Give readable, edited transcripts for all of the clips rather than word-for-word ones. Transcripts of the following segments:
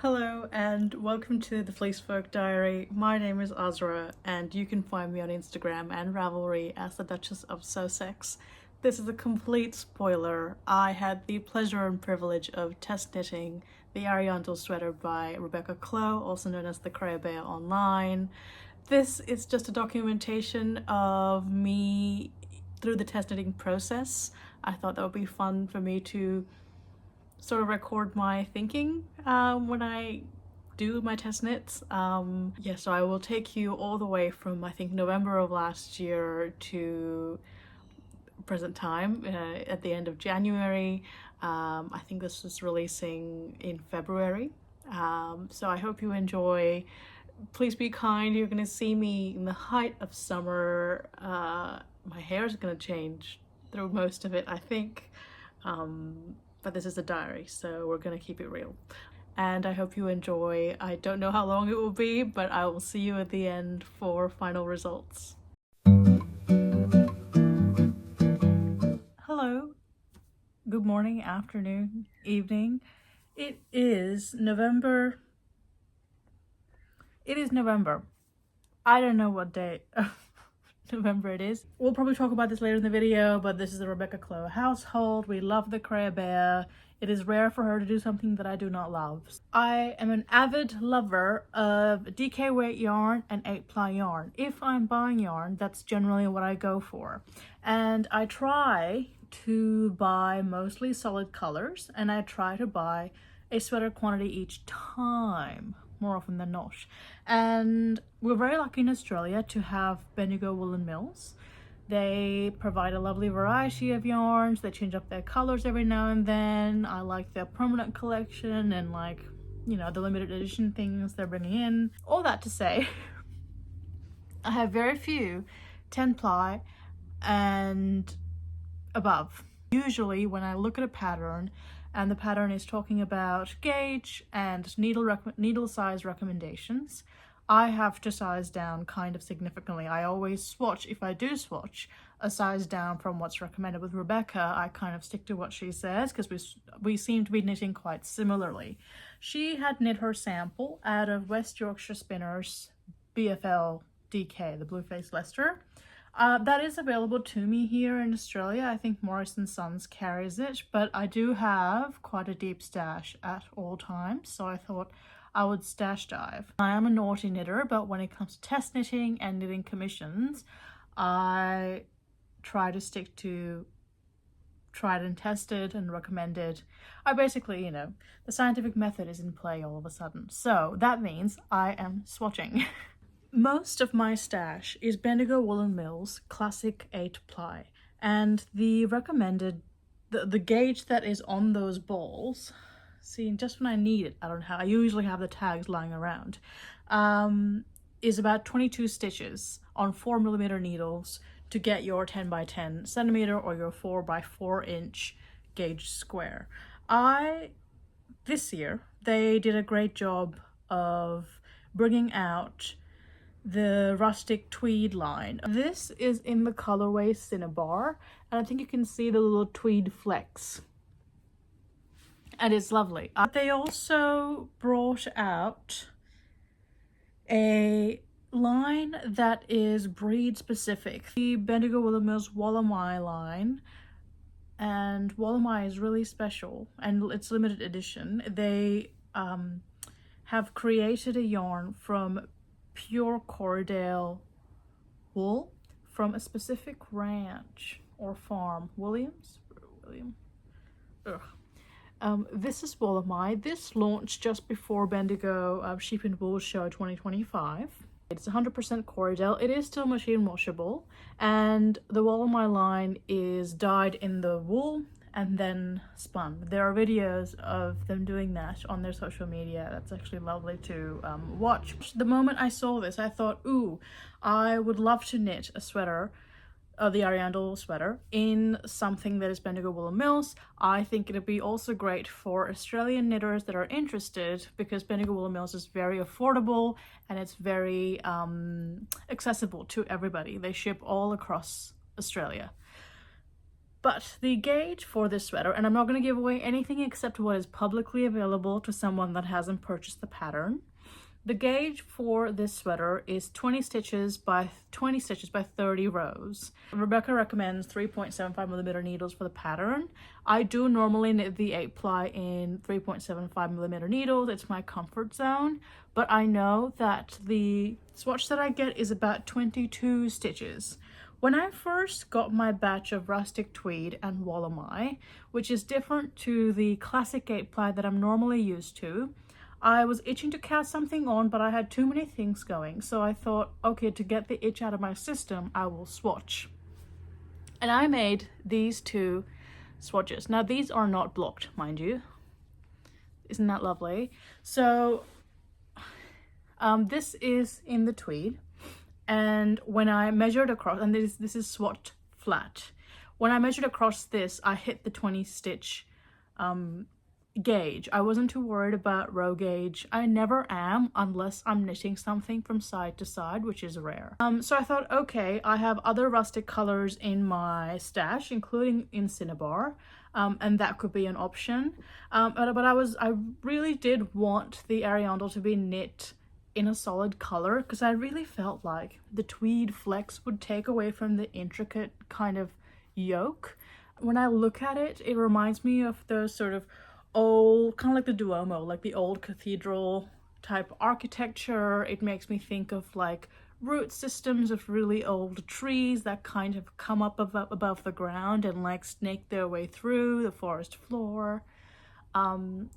Hello and welcome to the FleeceFolk Diary. My name is Azra and you can find me on Instagram and Ravelry as the Duchess of Sussex. This is a complete spoiler. I had the pleasure and privilege of test knitting the Ariundle sweater by Rebecca Clow, also known as the Cray Bear online. This is just a documentation of me through the test knitting process. I thought that would be fun for me to sort of record my thinking when I do my test knits. So I will take you all the way from I think November of last year to present time at the end of January. I think this is releasing in February. So I hope you enjoy. Please be kind. You're going to see me in the height of summer. My hair is going to change through most of it, I think. But this is a diary, so we're gonna keep it real. And I hope you enjoy. I don't know how long it will be, but I will see you at the end for final results. Hello, good morning, afternoon, evening. It is November. I don't know what day November it is. We'll probably talk about this later in the video, but this is the Rebecca Clow household. We love the Cray Bear. It is rare for her to do something that I do not love. I am an avid lover of DK weight yarn and 8-ply yarn. If I'm buying yarn, that's generally what I go for. And I try to buy mostly solid colors, and I try to buy a sweater quantity each time, more often than not. And we're very lucky in Australia to have Bendigo Woolen Mills. They provide a lovely variety of yarns. They change up their colors every now and then. I like their permanent collection and the limited edition things they're bringing in. All that to say, I have very few 10-ply and above. Usually when I look at a pattern and the pattern is talking about gauge and needle size recommendations, I have to size down kind of significantly. I always swatch, if I do swatch, a size down from what's recommended. With Rebecca, I kind of stick to what she says because we seem to be knitting quite similarly. She had knit her sample out of West Yorkshire Spinners BFL DK, the Blue Face Leicester. That is available to me here in Australia. I think Morris & Sons carries it, but I do have quite a deep stash at all times, so I thought I would stash dive. I am a naughty knitter, but when it comes to test knitting and knitting commissions, I try to stick to tried and tested and recommended. I basically, the scientific method is in play all of a sudden. So that means I am swatching. Most of my stash is Bendigo Woolen Mills Classic 8-ply, and the recommended, the gauge that is on those balls, see, just when I need it, I usually have the tags lying around, is about 22 stitches on 4mm needles to get your 10x10 centimeter or your 4x4 inch gauge square. This year, they did a great job of bringing out the rustic tweed line. This is in the colorway Cinnabar, and I think you can see the little tweed flecks. And it's lovely. They also brought out a line that is breed specific. The Bendigo Woolen Mills Wollemi line, and Wollemi is really special and it's limited edition. They have created a yarn from pure Corriedale wool from a specific ranch or farm. William. This is Wollemi. This launched just before Bendigo Sheep and Wool Show 2025. It's 100% Corriedale. It is still machine washable, and the Wollemi line is dyed in the wool and then spun. There are videos of them doing that on their social media. That's actually lovely to watch. The moment I saw this, I thought, ooh, I would love to knit a sweater, the Ariundle sweater, in something that is Bendigo Woolen Mills. I think it'd be also great for Australian knitters that are interested, because Bendigo Woolen Mills is very affordable and it's very accessible to everybody. They ship all across Australia. But the gauge for this sweater, and I'm not going to give away anything except what is publicly available to someone that hasn't purchased the pattern. The gauge for this sweater is 20 stitches by 30 rows. Rebecca recommends 3.75mm needles for the pattern. I do normally knit the 8-ply in 3.75mm needles. It's my comfort zone, but I know that the swatch that I get is about 22 stitches. When I first got my batch of rustic tweed and Wollemi, which is different to the classic 8-ply that I'm normally used to, I was itching to cast something on, but I had too many things going. So I thought, okay, to get the itch out of my system, I will swatch. And I made these two swatches. Now, these are not blocked, mind you. Isn't that lovely? So this is in the tweed. And when I measured across, and this is swatched flat. When I measured across this, I hit the 20 stitch gauge. I wasn't too worried about row gauge. I never am unless I'm knitting something from side to side, which is rare. So I thought, okay, I have other rustic colors in my stash, including in Cinnabar, and that could be an option. But I really did want the Ariundle to be knit in a solid color, because I really felt like the tweed flex would take away from the intricate kind of yoke. When I look at it, it reminds me of those sort of old, kind of like the Duomo, like the old cathedral type architecture. It makes me think of like root systems of really old trees that kind of come up above the ground and like snake their way through the forest floor.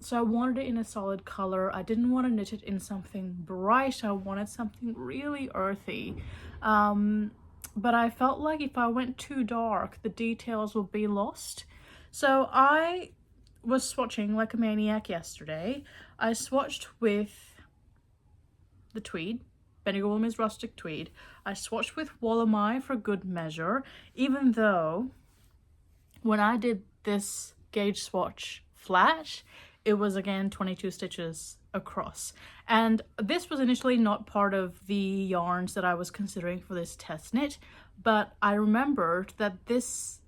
So I wanted it in a solid color. I didn't want to knit it in something bright. I wanted something really earthy. But I felt like if I went too dark, the details would be lost. So I was swatching like a maniac yesterday. I swatched with the tweed, Bendigo Woolemi's rustic tweed. I swatched with Wollemi for good measure, even though when I did this gauge swatch flat, it was again 22 stitches across. And this was initially not part of the yarns that I was considering for this test knit, but I remembered that this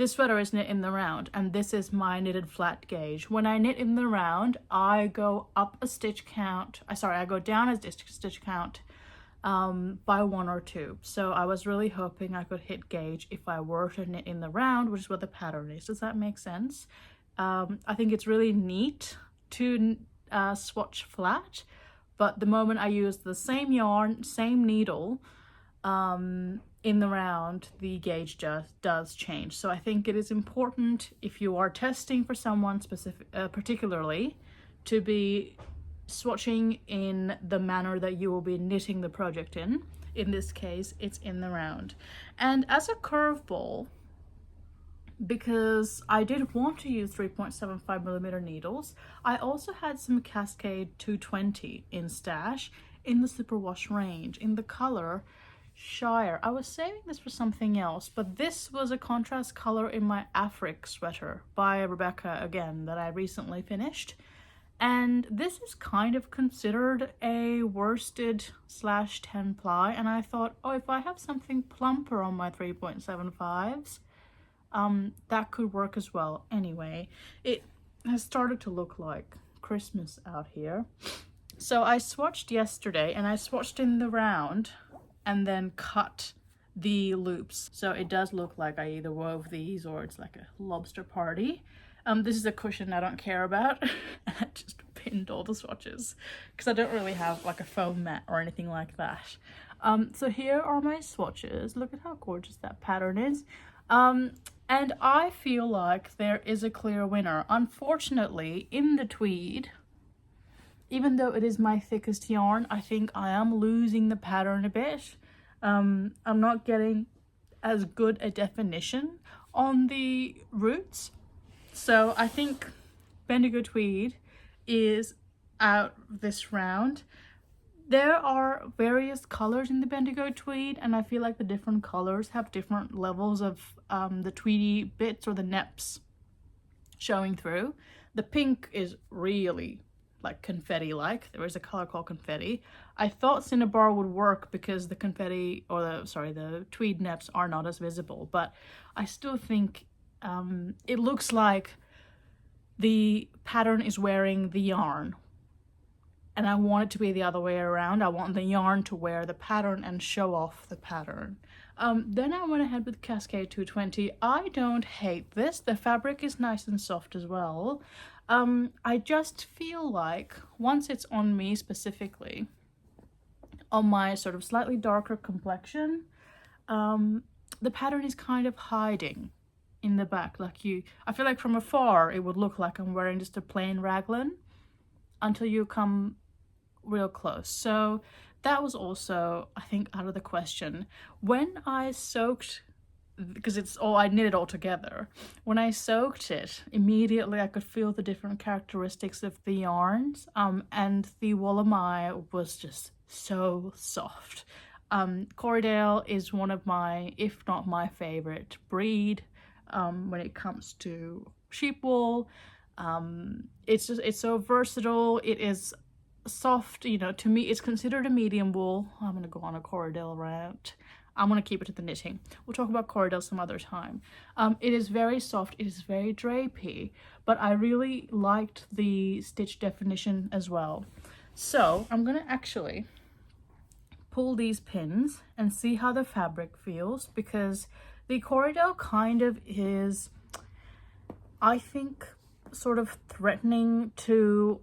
sweater is knit in the round, and this is my knitted flat gauge. When I knit in the round, I go up a stitch count, I go down a stitch count by 1 or 2. So I was really hoping I could hit gauge if I were to knit in the round, which is what the pattern is. Does that make sense? I think it's really neat to swatch flat, but the moment I use the same yarn, same needle, in the round, the gauge just does change. So I think it is important, if you are testing for someone specific, particularly, to be swatching in the manner that you will be knitting the project in. In this case, it's in the round. And as a curveball, because I did want to use 3.75mm needles, I also had some Cascade 220 in stash in the superwash range in the color Shire. I was saving this for something else, but this was a contrast color in my Afric sweater by Rebecca again that I recently finished. And this is kind of considered a worsted / 10 ply, and I thought, oh, if I have something plumper on my 3.75s, that could work as well. Anyway, it has started to look like Christmas out here. So I swatched yesterday, and I swatched in the round and then cut the loops. So it does look like I either wove these or it's like a lobster party. This is a cushion I don't care about. I just pinned all the swatches because I don't really have like a foam mat or anything like that. So here are my swatches. Look at how gorgeous that pattern is. And I feel like there is a clear winner. Unfortunately, in the tweed, even though it is my thickest yarn, I think I am losing the pattern a bit. I'm not getting as good a definition on the roots. So I think Bendigo tweed is out this round. There are various colors in the Bendigo tweed, and I feel like the different colors have different levels of the tweedy bits or the neps showing through. The pink is really like confetti-like. There is a color called confetti. I thought Cinnabar would work because the confetti, or the tweed nets are not as visible, but I still think it looks like the pattern is wearing the yarn. And I want it to be the other way around. I want the yarn to wear the pattern and show off the pattern. Then I went ahead with Cascade 220. I don't hate this. The fabric is nice and soft as well. I just feel like once it's on me specifically, on my sort of slightly darker complexion, the pattern is kind of hiding in the back. I feel like from afar it would look like I'm wearing just a plain raglan until you come real close. So that was also, I think, out of the question. When I soaked, because I knit it all together, when I soaked it, immediately I could feel the different characteristics of the yarns, and the Wollemi was just so soft. Corriedale is one of my, if not my favorite breed when it comes to sheep wool. It's so versatile. It is soft, you know. To me it's considered a medium wool. I'm gonna go on a Corriedale rant. I'm gonna keep it to the knitting. We'll talk about Corriedale some other time. It is very soft, it is very drapey, but I really liked the stitch definition as well. So I'm gonna actually pull these pins and see how the fabric feels, because the Corriedale kind of is, I think, sort of threatening to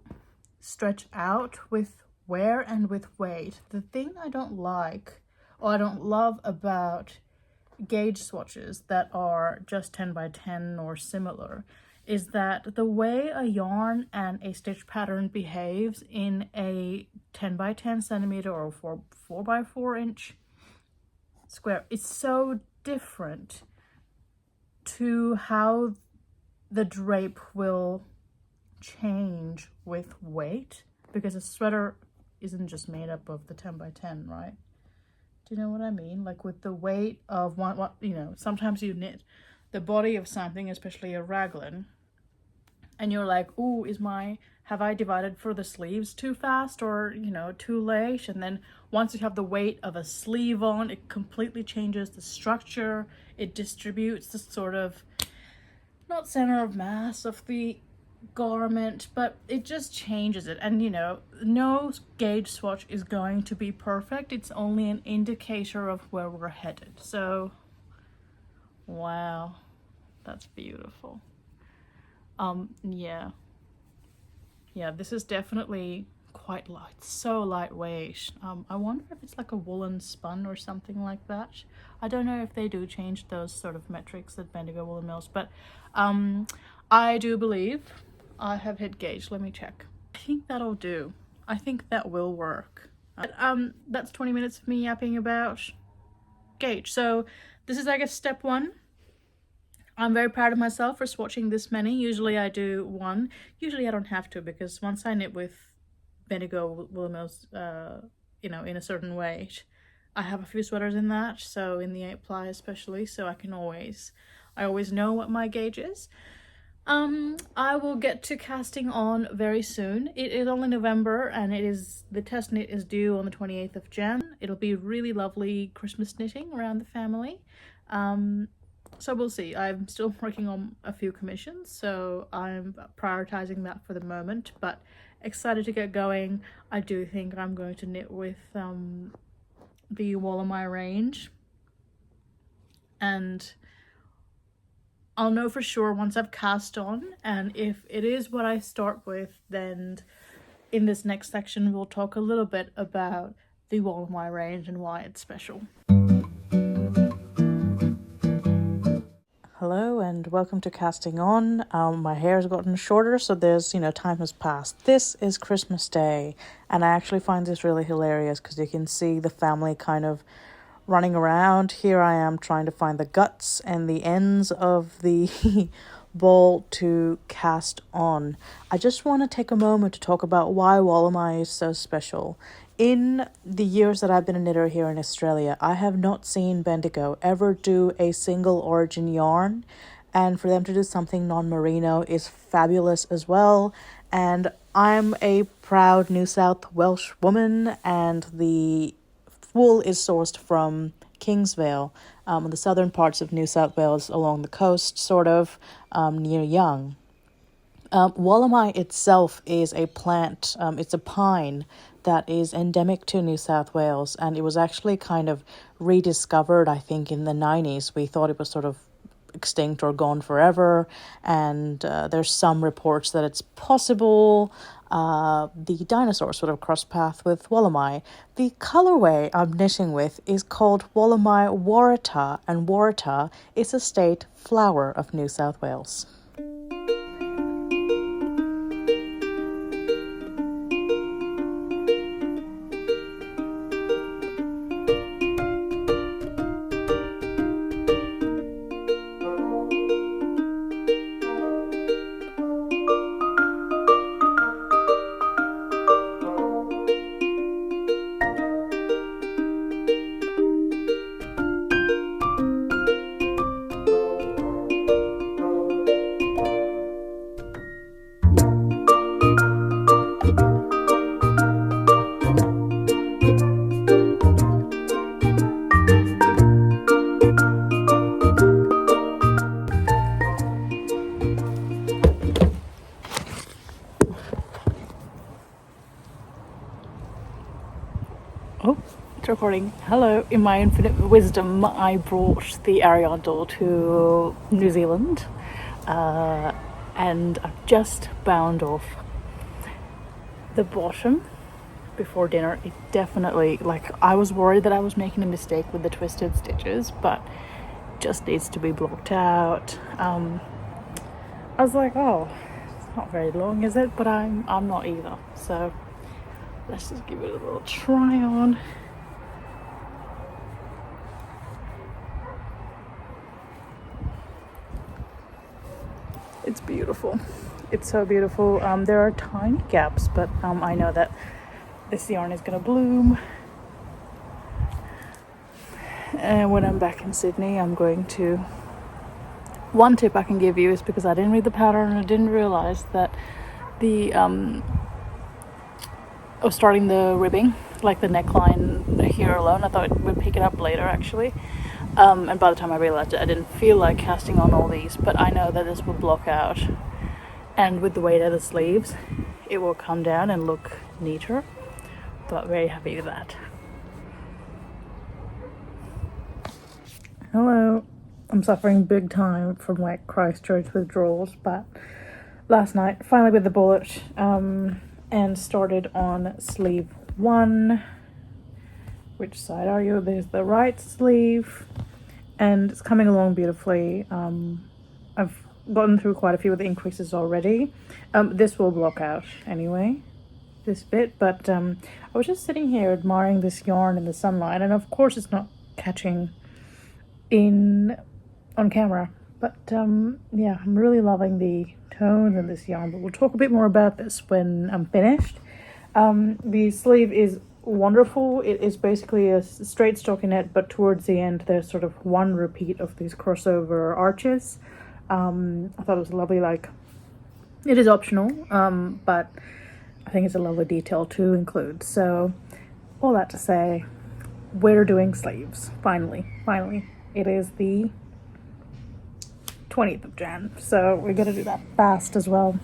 stretch out with wear and with weight. The thing I don't like, or I don't love about gauge swatches that are just 10 by 10 or similar, is that the way a yarn and a stitch pattern behaves in a 10 by 10 centimeter or 4 by 4 inch square is so different to how the drape will change with weight, because a sweater isn't just made up of the 10 by 10, right? Do you know what I mean? Like with the weight of what you know, sometimes you knit the body of something, especially a raglan, and you're like, ooh, have I divided for the sleeves too fast, or, you know, too late? And then once you have the weight of a sleeve on, it completely changes the structure. It distributes the sort of, not center of mass of the garment, but it just changes it. And, you know, no gauge swatch is going to be perfect. It's only an indicator of where we're headed. So, wow, that's beautiful. Yeah, this is definitely quite light, so lightweight. I wonder if it's like a woolen spun or something like that. I don't know if they do change those sort of metrics at Bendigo Woolen Mills, but I do believe I have hit gauge. Let me check. I think that'll do. I think that will work. That's 20 minutes of me yapping about gauge. So this is, I guess, step one. I'm very proud of myself for swatching this many. Usually I do one. Usually I don't have to, because once I knit with Bendigo Woolen Mills, you know, in a certain weight, I have a few sweaters in that, so in the 8 ply especially, so I always know what my gauge is. I will get to casting on very soon. It is only November, and the test knit is due on the 28th of Jan. It'll be really lovely Christmas knitting around the family. So we'll see. I'm still working on a few commissions, so I'm prioritizing that for the moment, but excited to get going. I do think I'm going to knit with the Wollemi range, and I'll know for sure once I've cast on, and if it is what I start with, then in this next section we'll talk a little bit about the Wollemi range and why it's special. Hello and welcome to Casting On. My hair has gotten shorter, so there's, time has passed. This is Christmas Day, and I actually find this really hilarious because you can see the family kind of running around. Here I am trying to find the guts and the ends of the ball to cast on. I just want to take a moment to talk about why Wollemi is so special. In the years that I've been a knitter here in Australia, I have not seen Bendigo ever do a single origin yarn, and for them to do something non-merino is fabulous as well. and I'm a proud New South Welsh woman, and the wool is sourced from Kingsvale, in the southern parts of New South Wales, along the coast, sort of, near Young. Wollemi itself is a plant, it's a pine that is endemic to New South Wales, and it was actually kind of rediscovered, I think, in the 90s. We thought it was sort of extinct or gone forever, and there's some reports that it's possible the dinosaurs sort of crossed path with Wollemi. The colorway I'm knitting with is called Wollemi Warrata, and Warrata is a state flower of New South Wales. Oh, it's recording. Hello. In my infinite wisdom, I brought the Ariundle to New Zealand, and I've just bound off the bottom before dinner. It definitely, like, I was worried that I was making a mistake with the twisted stitches, but it just needs to be blocked out. I was like, oh, it's not very long, is it? But I'm not either. So let's just give it a little try on. It's beautiful. It's so beautiful. There are tiny gaps, but I know that this yarn is gonna bloom. And when I'm back in Sydney, I'm going to... One tip I can give you is, because I didn't read the pattern and I didn't realize that the of starting the ribbing, like the neckline here alone. I thought we'd pick it up later, actually. And by the time I realized it, I didn't feel like casting on all these, but I know that this will block out. And with the weight of the sleeves, it will come down and look neater. But very happy with that. Hello. I'm suffering big time from like Christchurch withdrawals, but last night finally bit the bullet, and started on sleeve 1. Which side are you? There's the right sleeve, and it's coming along beautifully. I've gotten through quite a few of the increases already. This will block out anyway, this bit, but I was just sitting here admiring this yarn in the sunlight, and of course it's not catching in on camera, but yeah, I'm really loving the tones in this yarn, but we'll talk a bit more about this when I'm finished. The sleeve is wonderful. It is basically a straight stockinette, but towards the end there's sort of one repeat of these crossover arches. I thought it was lovely. Like, it is optional, but I think it's a lovely detail to include. So all that to say, we're doing sleeves. Finally it is the 20th of Jan, so we're gonna do that fast as well.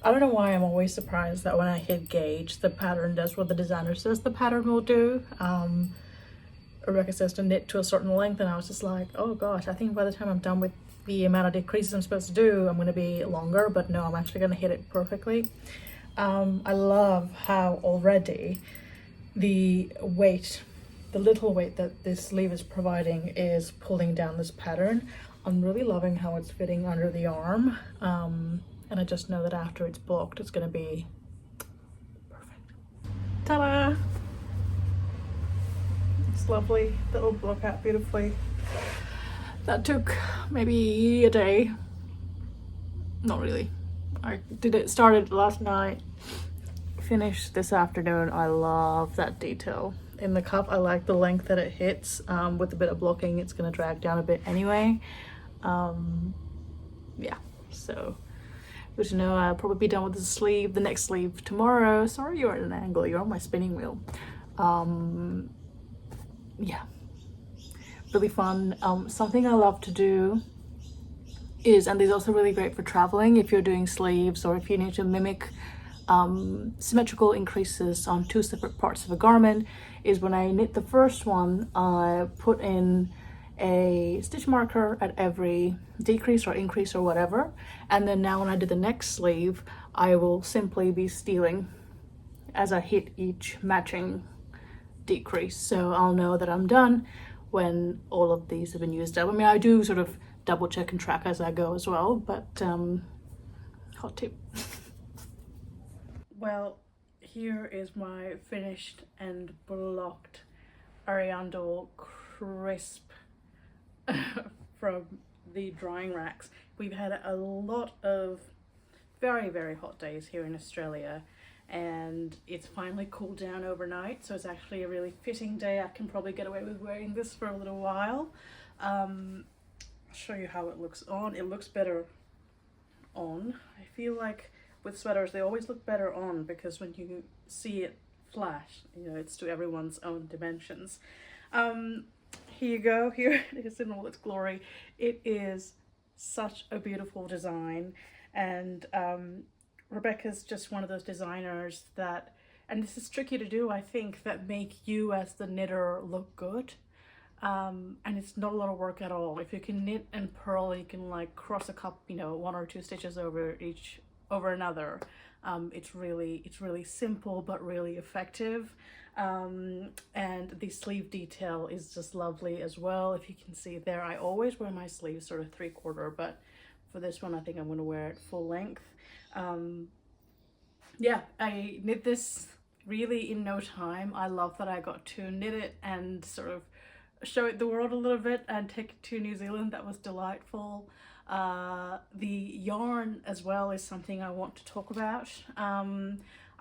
I don't know why I'm always surprised that when I hit gauge, the pattern does what the designer says the pattern will do. Rebecca says to knit to a certain length, and I was just like, oh gosh, I think by the time I'm done with the amount of decreases I'm supposed to do, I'm going to be longer, but no, I'm actually going to hit it perfectly. I love how already the weight, the little weight that this sleeve is providing is pulling down this pattern. I'm really loving how it's fitting under the arm. And I just know that after it's blocked, it's going to be perfect. Ta-da! It's lovely. That'll block out beautifully. That took maybe a day. Not really. I did it, started last night, finished this afternoon. I love that detail in the cup. I like the length that it hits. With a bit of blocking, it's gonna drag down a bit anyway. Yeah, so good to know. I'll probably be done with the sleeve, the next sleeve tomorrow. Sorry, you're at an angle, you're on my spinning wheel. Yeah, really fun. Something I love to do is, and these are also really great for traveling if you're doing sleeves or if you need to mimic symmetrical increases on two separate parts of a garment, is when I knit the first one, I put in a stitch marker at every decrease or increase or whatever, and then now when I do the next sleeve, I will simply be stealing as I hit each matching decrease, so I'll know that I'm done when all of these have been used up. I mean, I do sort of double check and track as I go as well, but hot tip. Well, here is my finished and blocked Ariundle crisp from the drying racks. We've had a lot of very, very hot days here in Australia, and it's finally cooled down overnight, so it's actually a really fitting day. I can probably get away with wearing this for a little while. I'll show you how it looks on. It looks better on. I feel like with sweaters they always look better on, because when you see it flash, you know, it's to everyone's own dimensions. Here you go. Here it is in all its glory. It is such a beautiful design, and Rebecca's just one of those designers that, and this is tricky to do, I think, that make you as the knitter look good. And it's not a lot of work at all. If you can knit and purl, you can like cross a cup, you know, 1 or 2 stitches over another. It's really simple but really effective. And the sleeve detail is just lovely as well. If you can see there, I always wear my sleeves sort of 3/4, but for this one I think I'm going to wear it full length. Yeah, I knit this really in no time. I love that I got to knit it and sort of show it the world a little bit and take it to New Zealand. That was delightful. The yarn as well is something I want to talk about.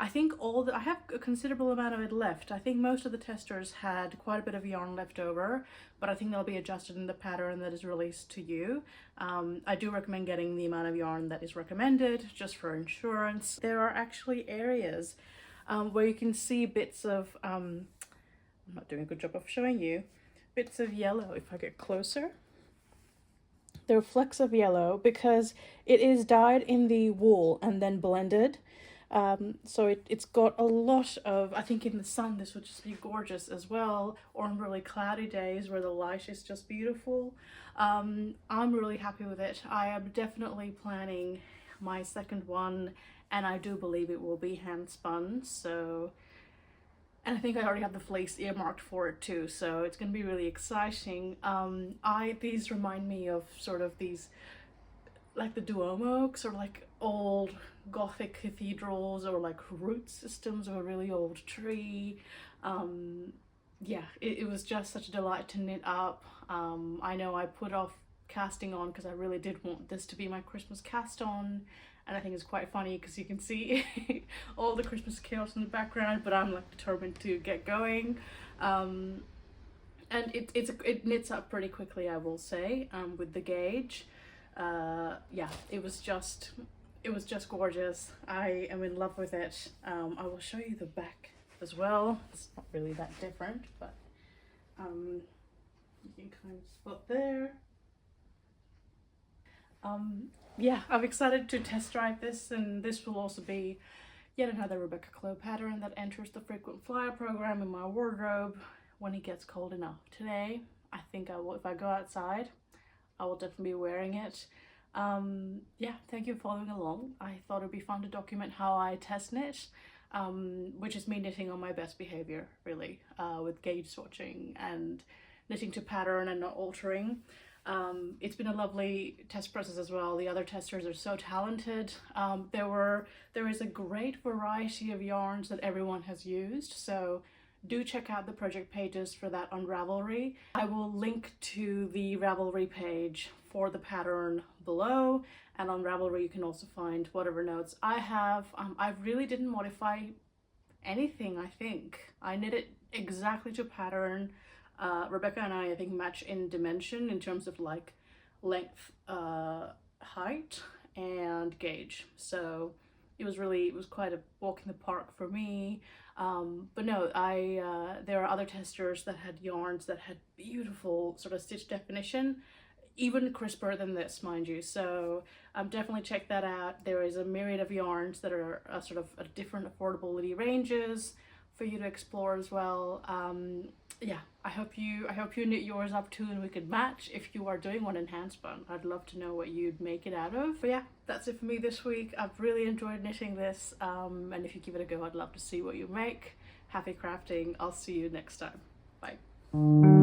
I think I have a considerable amount of it left. I think most of the testers had quite a bit of yarn left over, but I think they'll be adjusted in the pattern that is released to you. I do recommend getting the amount of yarn that is recommended, just for insurance. There are actually areas where you can see bits of, I'm not doing a good job of showing you, bits of yellow. If I get closer, there are flecks of yellow because it is dyed in the wool and then blended. So it's got a lot of, I think in the sun this would just be gorgeous as well, or on really cloudy days where the light is just beautiful. I'm really happy with it. I am definitely planning my second one, and I do believe it will be hand spun, so, and I think I already have the fleece earmarked for it too, so it's going to be really exciting. These remind me of sort of these, like the Duomo, sort of like old Gothic cathedrals, or like root systems of a really old tree. Yeah, it was just such a delight to knit up. I know I put off casting on because I really did want this to be my Christmas cast on, and I think it's quite funny because you can see all the Christmas chaos in the background, but I'm like determined to get going. And it knits up pretty quickly, I will say, with the gauge. Yeah, it was just gorgeous. I am in love with it. I will show you the back as well. It's not really that different, but you can kind of spot there. Yeah, I'm excited to test drive this, and this will also be yet another Rebecca Clow pattern that enters the frequent flyer program in my wardrobe when it gets cold enough. Today, I think I will, if I go outside, I will definitely be wearing it. Yeah, thank you for following along. I thought it'd be fun to document how I test knit, which is me knitting on my best behavior, really, with gauge swatching and knitting to pattern and not altering. It's been a lovely test process as well. The other testers are so talented. There is a great variety of yarns that everyone has used, so do check out the project pages for that on Ravelry. I will link to the Ravelry page for the pattern below, and on Ravelry you can also find whatever notes I have. I really didn't modify anything. I think I knit it exactly to pattern. Rebecca and I think match in dimension in terms of like length, height and gauge, so it was quite a walk in the park for me. But no, there are other testers that had yarns that had beautiful sort of stitch definition, even crisper than this, mind you. So definitely check that out. There is a myriad of yarns that are sort of at different affordability ranges for you to explore as well. Yeah, I hope you knit yours up too, and we could match if you are doing one in handspun. I'd love to know what you'd make it out of. But yeah, that's it for me this week. I've really enjoyed knitting this, and if you give it a go, I'd love to see what you make. Happy crafting. I'll see you next time. Bye.